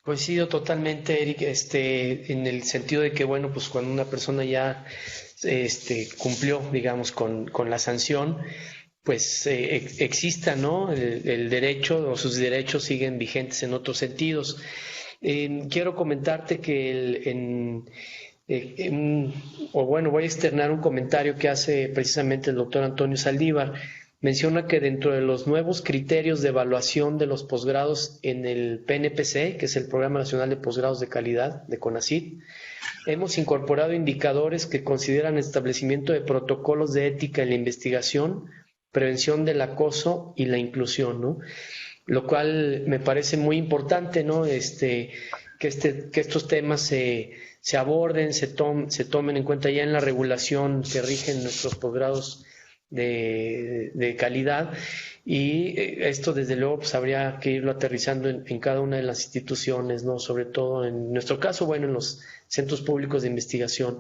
Coincido totalmente, Eric, en el sentido de que, bueno, pues cuando una persona ya cumplió, digamos, con la sanción, pues exista, ¿no? El derecho o sus derechos siguen vigentes en otros sentidos. Quiero comentarte que voy a externar un comentario que hace precisamente el doctor Antonio Saldívar. Menciona que dentro de los nuevos criterios de evaluación de los posgrados en el PNPC, que es el Programa Nacional de Posgrados de Calidad de CONACYT, hemos incorporado indicadores que consideran establecimiento de protocolos de ética en la investigación, prevención del acoso y la inclusión, ¿no? Lo cual me parece muy importante, ¿no? Que estos temas se aborden, se tomen en cuenta ya en la regulación que rige en nuestros posgrados de calidad, y esto desde luego pues habría que irlo aterrizando en cada una de las instituciones, ¿no? Sobre todo en nuestro caso, bueno, en los centros públicos de investigación.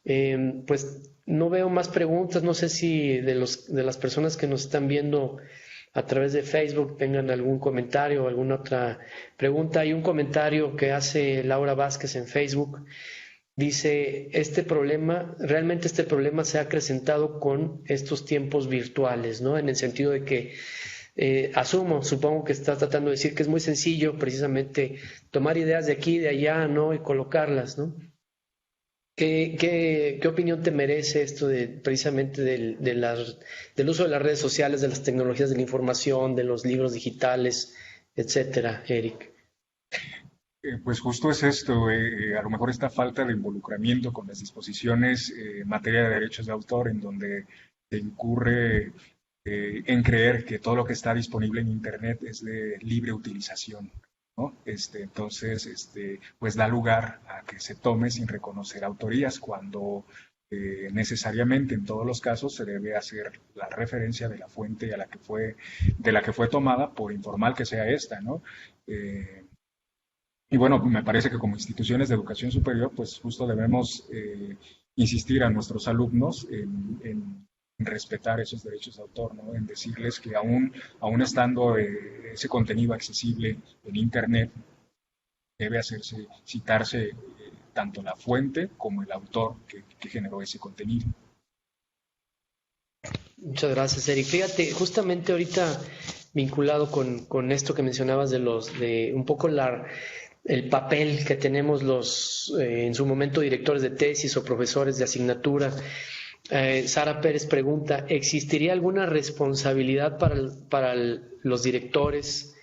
Pues no veo más preguntas, no sé si de las personas que nos están viendo a través de Facebook tengan algún comentario o alguna otra pregunta. Hay un comentario que hace Laura Vázquez en Facebook. Dice, realmente este problema se ha acrecentado con estos tiempos virtuales, ¿no? En el sentido de que supongo que está tratando de decir que es muy sencillo precisamente tomar ideas de aquí y de allá, ¿no? Y colocarlas, ¿no? ¿Qué opinión te merece esto precisamente del uso de las redes sociales, de las tecnologías de la información, de los libros digitales, etcétera, Eric? Pues justo es esto, a lo mejor esta falta de involucramiento con las disposiciones en materia de derechos de autor, en donde se incurre en creer que todo lo que está disponible en Internet es de libre utilización, ¿no? Entonces, pues da lugar a que se tome sin reconocer autorías, cuando necesariamente en todos los casos se debe hacer la referencia de la fuente de la que fue tomada, por informal que sea esta, ¿no? Y bueno, me parece que como instituciones de educación superior, pues justo debemos insistir a nuestros alumnos en respetar esos derechos de autor, ¿no? En decirles que aún estando ese contenido accesible en Internet, debe citarse tanto la fuente como el autor que generó ese contenido. Muchas gracias, Eric. Fíjate, justamente ahorita vinculado con esto que mencionabas de un poco el papel que tenemos en su momento directores de tesis o profesores de asignatura. Sara Pérez pregunta, ¿existiría alguna responsabilidad para los directores,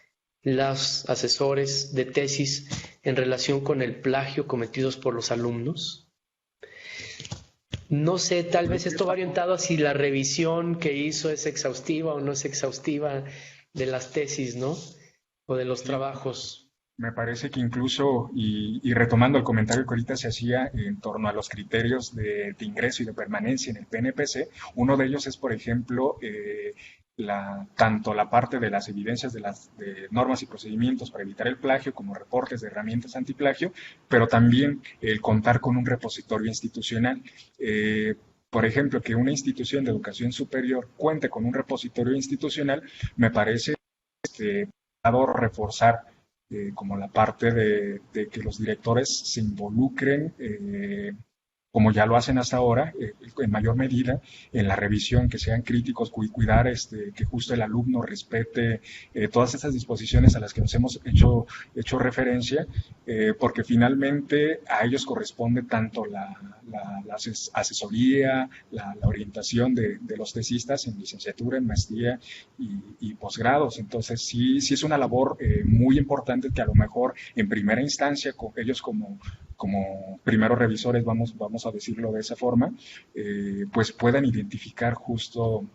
los asesores de tesis en relación con el plagio cometidos por los alumnos? No sé, tal vez esto va orientado a si la revisión que hizo es exhaustiva o no es exhaustiva de las tesis, ¿no? O de los trabajos. Me parece que incluso, y retomando el comentario que ahorita se hacía en torno a los criterios de ingreso y de permanencia en el PNPC, uno de ellos es, por ejemplo, tanto la parte de las evidencias de normas y procedimientos para evitar el plagio, como reportes de herramientas antiplagio, pero también el contar con un repositorio institucional. Por ejemplo, que una institución de educación superior cuente con un repositorio institucional, me parece reforzar como la parte de que los directores se involucren, como ya lo hacen hasta ahora, en mayor medida en la revisión, que sean críticos, cuidar que justo el alumno respete todas esas disposiciones a las que nos hemos hecho referencia, porque finalmente a ellos corresponde tanto la asesoría, la orientación de los tesistas en licenciatura, en maestría y posgrados. Entonces sí es una labor muy importante que a lo mejor en primera instancia ellos como primeros revisores, vamos a decirlo de esa forma, pues puedan identificar justo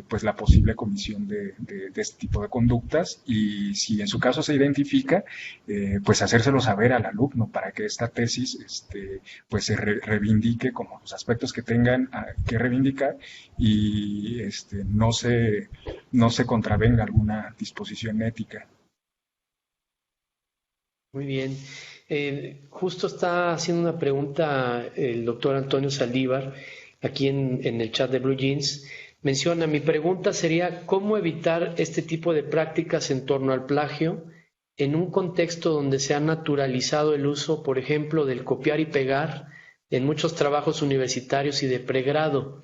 pues la posible comisión de este tipo de conductas, y si en su caso se identifica, pues hacérselo saber al alumno para que esta tesis pues se reivindique como los aspectos que tengan que reivindicar, y no se contravenga alguna disposición ética. Muy bien. Justo está haciendo una pregunta el doctor Antonio Saldívar aquí en el chat de Blue Jeans. Menciona, mi pregunta sería, ¿cómo evitar este tipo de prácticas en torno al plagio en un contexto donde se ha naturalizado el uso, por ejemplo, del copiar y pegar en muchos trabajos universitarios y de pregrado?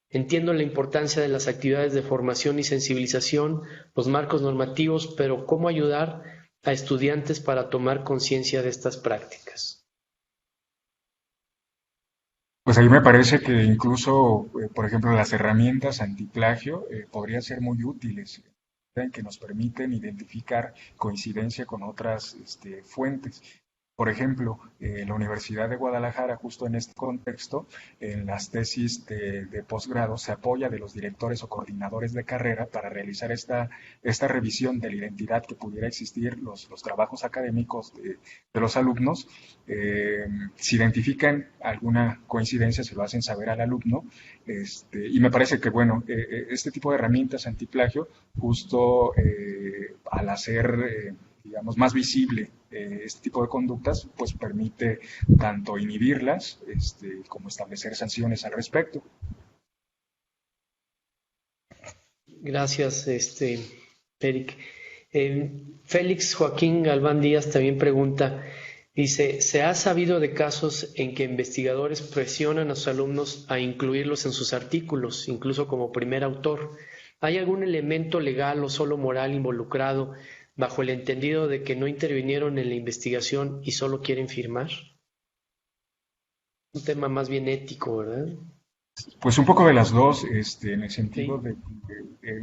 Entiendo la importancia de las actividades de formación y sensibilización, los marcos normativos, pero ¿cómo ayudar a estudiantes para tomar conciencia de estas prácticas? Pues ahí me parece que incluso, por ejemplo, las herramientas antiplagio podrían ser muy útiles, en que nos permiten identificar coincidencia con otras fuentes. Por ejemplo, la Universidad de Guadalajara, justo en este contexto, en las tesis de posgrado, se apoya de los directores o coordinadores de carrera para realizar esta revisión de la identidad que pudiera existir, los trabajos académicos de los alumnos. Si identifican alguna coincidencia, se lo hacen saber al alumno, y me parece que, bueno, este tipo de herramientas antiplagio, justo al hacer digamos, más visible este tipo de conductas, pues permite tanto inhibirlas como establecer sanciones al respecto. Gracias, Eric. Félix Joaquín Galván Díaz también pregunta, dice, ¿se ha sabido de casos en que investigadores presionan a sus alumnos a incluirlos en sus artículos, incluso como primer autor? ¿Hay algún elemento legal o solo moral involucrado bajo el entendido de que no intervinieron en la investigación y solo quieren firmar? Un tema más bien ético, ¿verdad? Pues un poco de las dos, en el sentido de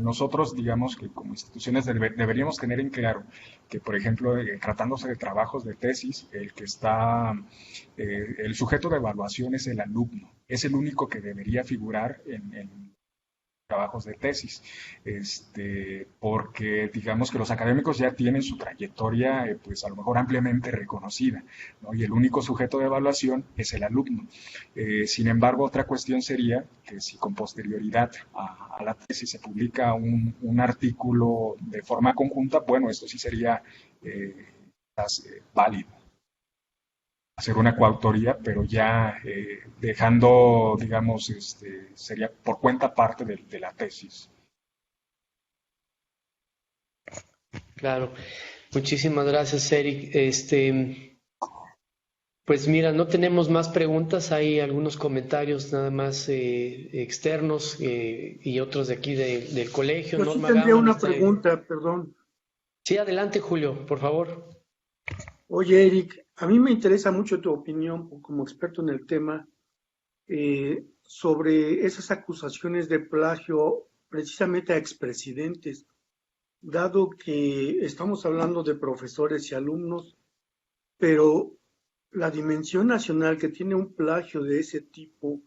nosotros, digamos que como instituciones deberíamos tener en claro que, por ejemplo, tratándose de trabajos de tesis, el sujeto de evaluación es el alumno, es el único que debería figurar en trabajos de tesis, porque digamos que los académicos ya tienen su trayectoria, pues a lo mejor ampliamente reconocida, ¿no? Y el único sujeto de evaluación es el alumno. Sin embargo, otra cuestión sería que si con posterioridad a la tesis se publica un artículo de forma conjunta, bueno, esto sí sería válido. Hacer una coautoría, pero ya dejando, digamos, sería por cuenta parte de la tesis. Claro, muchísimas gracias, Eric. Pues mira, no tenemos más preguntas, hay algunos comentarios nada más externos y otros de aquí del colegio. Yo sí tendría una pregunta, perdón. Sí, adelante, Julio, por favor. Oye, Eric, a mí me interesa mucho tu opinión como experto en el tema sobre esas acusaciones de plagio precisamente a expresidentes, dado que estamos hablando de profesores y alumnos, pero la dimensión nacional que tiene un plagio de ese tipo,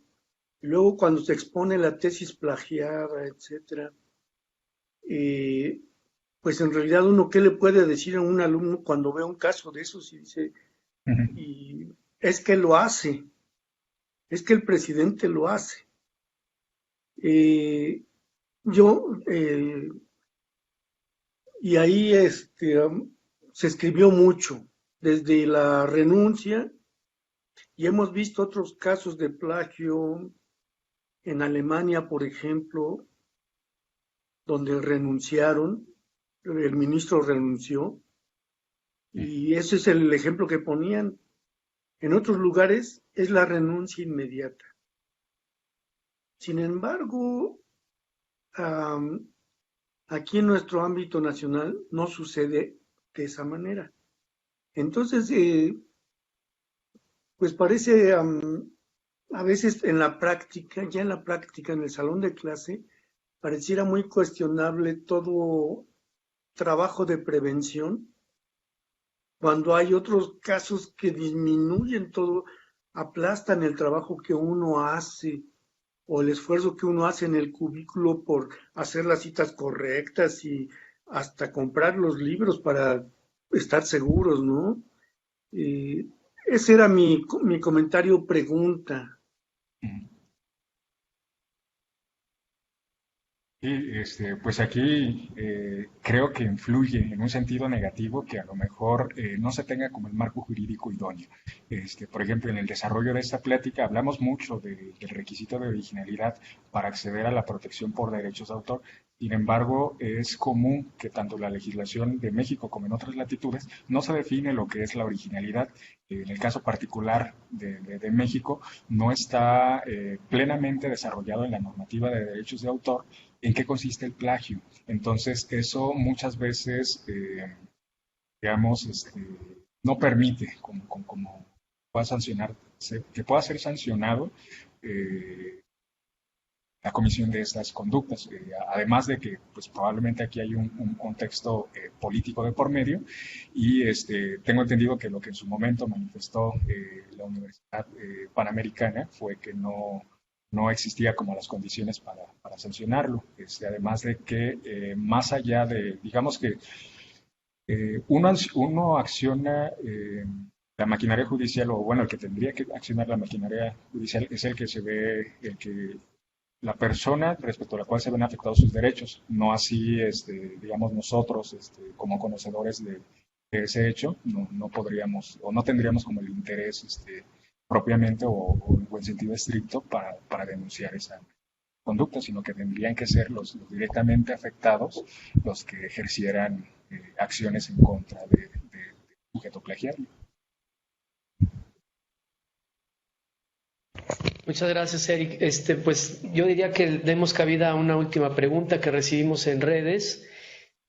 luego cuando se expone la tesis plagiada, etcétera, pues en realidad uno, ¿qué le puede decir a un alumno cuando ve un caso de esos y dice, y es que lo hace, es que el presidente lo hace? Yo, y ahí se escribió mucho, desde la renuncia, y hemos visto otros casos de plagio en Alemania, por ejemplo, donde renunciaron, el ministro renunció, y ese es el ejemplo que ponían. En otros lugares es la renuncia inmediata. Sin embargo, aquí en nuestro ámbito nacional no sucede de esa manera. Entonces, pues parece a veces en la práctica, ya en la práctica, en el salón de clase, pareciera muy cuestionable todo trabajo de prevención, cuando hay otros casos que disminuyen todo, aplastan el trabajo que uno hace o el esfuerzo que uno hace en el cubículo por hacer las citas correctas y hasta comprar los libros para estar seguros, ¿no? Ese era mi comentario pregunta. Sí, pues aquí creo que influye en un sentido negativo que a lo mejor no se tenga como el marco jurídico idóneo. Por ejemplo, en el desarrollo de esta plática hablamos mucho del requisito de originalidad para acceder a la protección por derechos de autor. Sin embargo, es común que tanto la legislación de México como en otras latitudes no se define lo que es la originalidad. En el caso particular de México, no está plenamente desarrollado en la normativa de derechos de autor en qué consiste el plagio. Entonces, eso muchas veces, digamos, no permite como pueda sancionar, que pueda ser sancionado la comisión de estas conductas. Además de que pues, probablemente aquí hay un contexto político de por medio y tengo entendido que lo que en su momento manifestó la Universidad Panamericana fue que no existía como las condiciones para sancionarlo. Además de que más allá de, digamos que uno acciona la maquinaria judicial, o bueno, el que tendría que accionar la maquinaria judicial es el que se ve, la persona respecto a la cual se ven afectados sus derechos, no así, digamos, nosotros, como conocedores de ese hecho, no podríamos, o no tendríamos como el interés, propiamente o en sentido estricto para denunciar esa conducta, sino que tendrían que ser los directamente afectados los que ejercieran acciones en contra de sujeto plagiario. Muchas gracias, Eric. Pues yo diría que demos cabida a una última pregunta que recibimos en redes.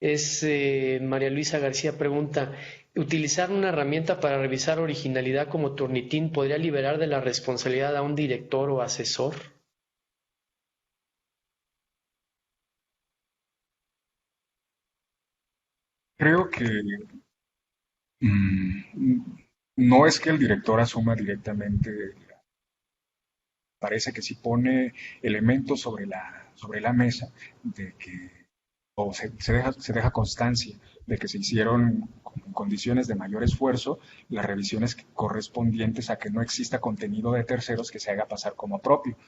María Luisa García pregunta, ¿utilizar una herramienta para revisar originalidad como Turnitin podría liberar de la responsabilidad a un director o asesor? Creo que no es que el director asuma directamente. Parece que si pone elementos sobre la mesa de que, o se deja constancia de que se hicieron en condiciones de mayor esfuerzo las revisiones correspondientes a que no exista contenido de terceros que se haga pasar como propio.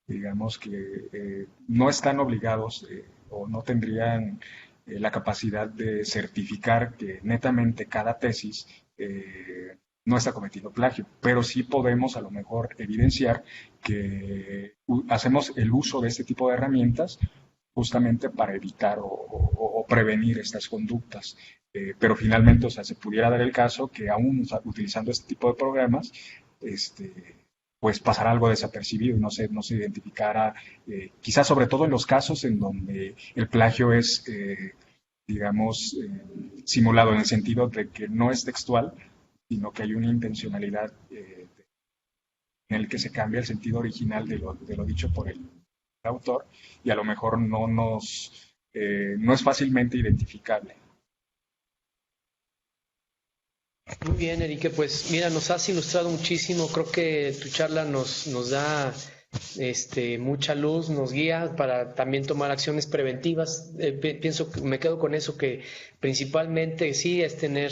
Digamos que no están obligados o no tendrían la capacidad de certificar que netamente cada tesis no está cometiendo plagio, pero sí podemos a lo mejor evidenciar que hacemos el uso de este tipo de herramientas justamente para evitar o prevenir estas conductas. Pero finalmente, o sea, se pudiera dar el caso que aún utilizando este tipo de programas, pues pasará algo desapercibido, no se identificara, quizás sobre todo en los casos en donde el plagio es, digamos, simulado en el sentido de que no es textual, sino que hay una intencionalidad en el que se cambia el sentido original de lo dicho por el autor y a lo mejor no es fácilmente identificable. Muy bien, Enrique, pues mira, nos has ilustrado muchísimo, creo que tu charla nos da mucha luz, nos guía para también tomar acciones preventivas. Pienso que me quedo con eso, que principalmente sí es tener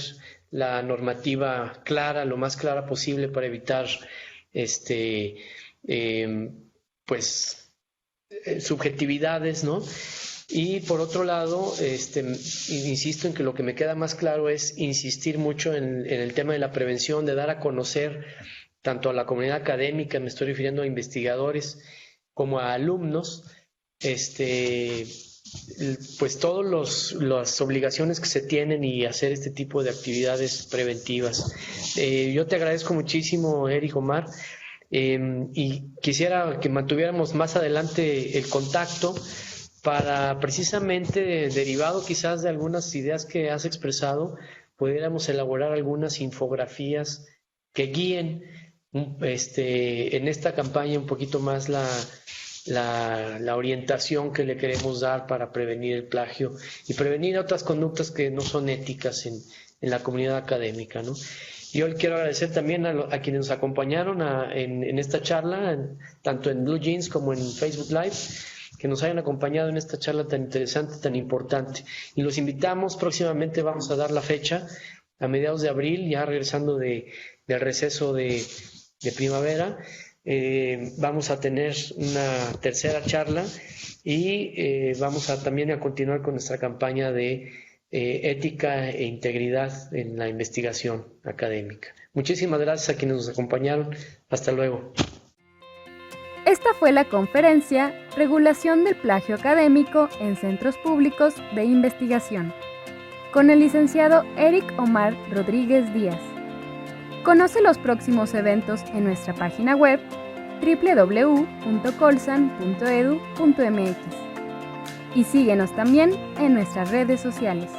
la normativa clara, lo más clara posible para evitar subjetividades, ¿no? Y por otro lado, insisto en que lo que me queda más claro es insistir mucho en el tema de la prevención, de dar a conocer tanto a la comunidad académica, me estoy refiriendo a investigadores, como a alumnos, pues todas las obligaciones que se tienen y hacer este tipo de actividades preventivas. Yo te agradezco muchísimo, Eric, Omar, y quisiera que mantuviéramos más adelante el contacto para precisamente, derivado quizás de algunas ideas que has expresado, pudiéramos elaborar algunas infografías que guíen en esta campaña un poquito más la orientación que le queremos dar para prevenir el plagio y prevenir otras conductas que no son éticas en la comunidad académica, ¿no? Yo le quiero agradecer también a quienes nos acompañaron en esta charla, tanto en Blue Jeans como en Facebook Live, que nos hayan acompañado en esta charla tan interesante, tan importante. Y los invitamos, próximamente vamos a dar la fecha, a mediados de abril, ya regresando del receso de primavera, vamos a tener una tercera charla y vamos también a continuar con nuestra campaña de ética e integridad en la investigación académica. Muchísimas gracias a quienes nos acompañaron. Hasta luego. Esta fue la conferencia Regulación del plagio académico en centros públicos de investigación, con el licenciado Eric Omar Rodríguez Díaz. Conoce los próximos eventos en nuestra página web www.colsan.edu.mx y síguenos también en nuestras redes sociales.